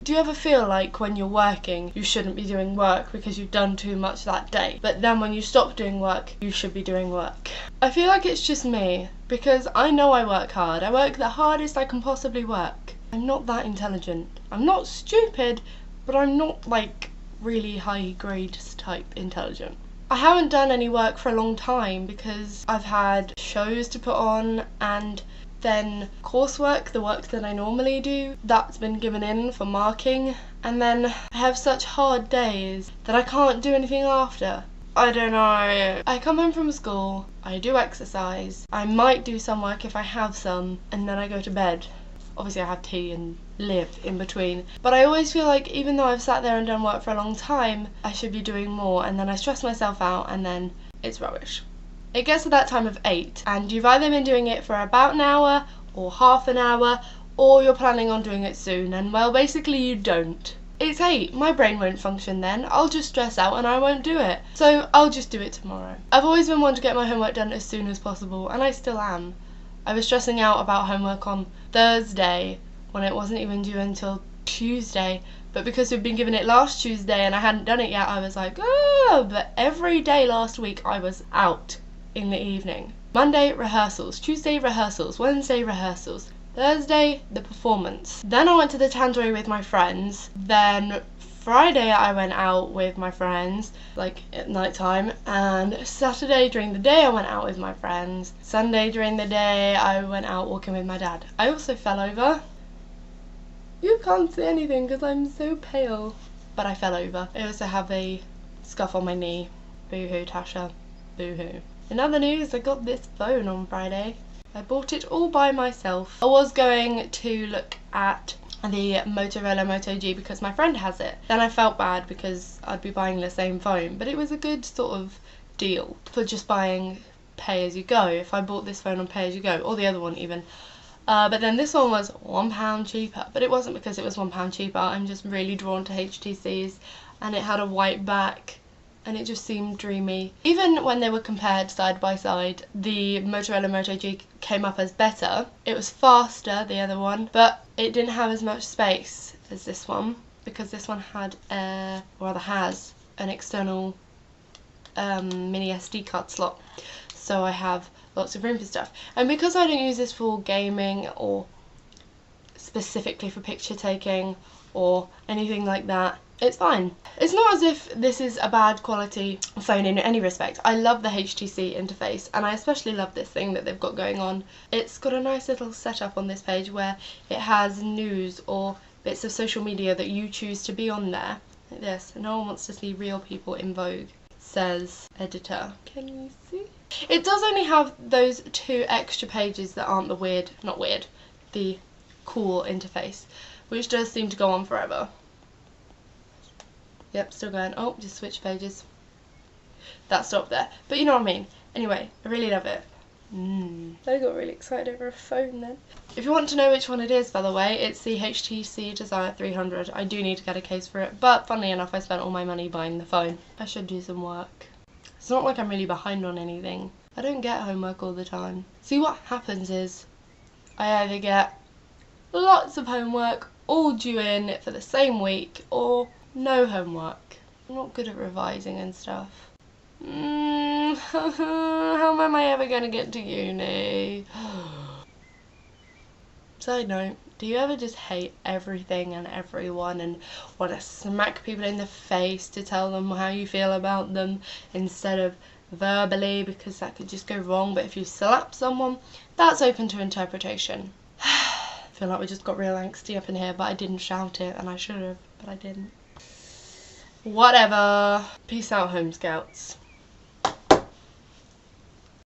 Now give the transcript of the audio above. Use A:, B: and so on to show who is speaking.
A: Do you ever feel like when you're working, you shouldn't be doing work because you've done too much that day, but then when you stop doing work, you should be doing work? I feel like it's just me, because I know I work hard. I work the hardest I can possibly work. I'm not that intelligent. I'm not stupid, but I'm not like really high grade type intelligent. I haven't done any work for a long time because I've had shows to put on, and then coursework, the work that I normally do, that's been given in for marking, and then I have such hard days that I can't do anything after. I don't know. I come home from school, I do exercise, I might do some work if I have some, and then I go to bed. Obviously I have tea and live in between, but I always feel like even though I've sat there and done work for a long time, I should be doing more, and then I stress myself out and then it's rubbish. It gets to that time of 8 and you've either been doing it for about an hour or half an hour, or you're planning on doing it soon, and well, basically you don't. It's 8, my brain won't function then, I'll just stress out and I won't do it. So I'll just do it tomorrow. I've always been one to get my homework done as soon as possible, and I still am. I was stressing out about homework on Thursday when it wasn't even due until Tuesday, but because we'd been given it last Tuesday and I hadn't done it yet, I was like, oh, but every day last week I was out in the evening. Monday, rehearsals. Tuesday, rehearsals. Wednesday, rehearsals. Thursday, the performance. Then I went to the tandoori with my friends. Then Friday I went out with my friends, like at night time, and Saturday during the day I went out with my friends. Sunday during the day I went out walking with my dad. I also fell over. You can't see anything because I'm so pale, but I fell over. I also have a scuff on my knee. Boo-hoo, Tasha. Boo-hoo. In other news, I got this phone on Friday. I bought it all by myself. I was going to look at the Motorola Moto G because my friend has it. Then I felt bad because I'd be buying the same phone, but it was a good sort of deal for just buying pay as you go. If I bought this phone on pay as you go, or the other one even. But then this one was £1 cheaper, but it wasn't because it was £1 cheaper. I'm just really drawn to HTCs, and it had a white back and it just seemed dreamy. Even when they were compared side by side, the Motorola Moto G came up as better. It was faster, the other one, but it didn't have as much space as this one because this one had, or rather has, an external mini SD card slot. So I have lots of room for stuff. And because I don't use this for gaming or specifically for picture taking or anything like that, it's fine. It's not as if this is a bad quality phone in any respect. I love the HTC interface, and I especially love this thing that they've got going on. It's got a nice little setup on this page where it has news or bits of social media that you choose to be on there. Like this. No one wants to see real people in Vogue, says editor. Can you see? It does only have those 2 extra pages that aren't the weird, not weird, the cool interface, which does seem to go on forever. Yep, still going. Oh, just switch pages. That stopped there. But you know what I mean. Anyway, I really love it. I got really excited over a phone then. If you want to know which one it is, by the way, it's the HTC Desire 300. I do need to get a case for it, but funnily enough, I spent all my money buying the phone. I should do some work. It's not like I'm really behind on anything. I don't get homework all the time. See, what happens is I either get lots of homework all due in for the same week, or no homework. I'm not good at revising and stuff. How am I ever going to get to uni? Side note, do you ever just hate everything and everyone and want to smack people in the face to tell them how you feel about them instead of verbally, because that could just go wrong, but if you slap someone, that's open to interpretation. I feel like we just got real angsty up in here, but I didn't shout it, and I should have, but I didn't. Whatever. Peace out, Home Scouts.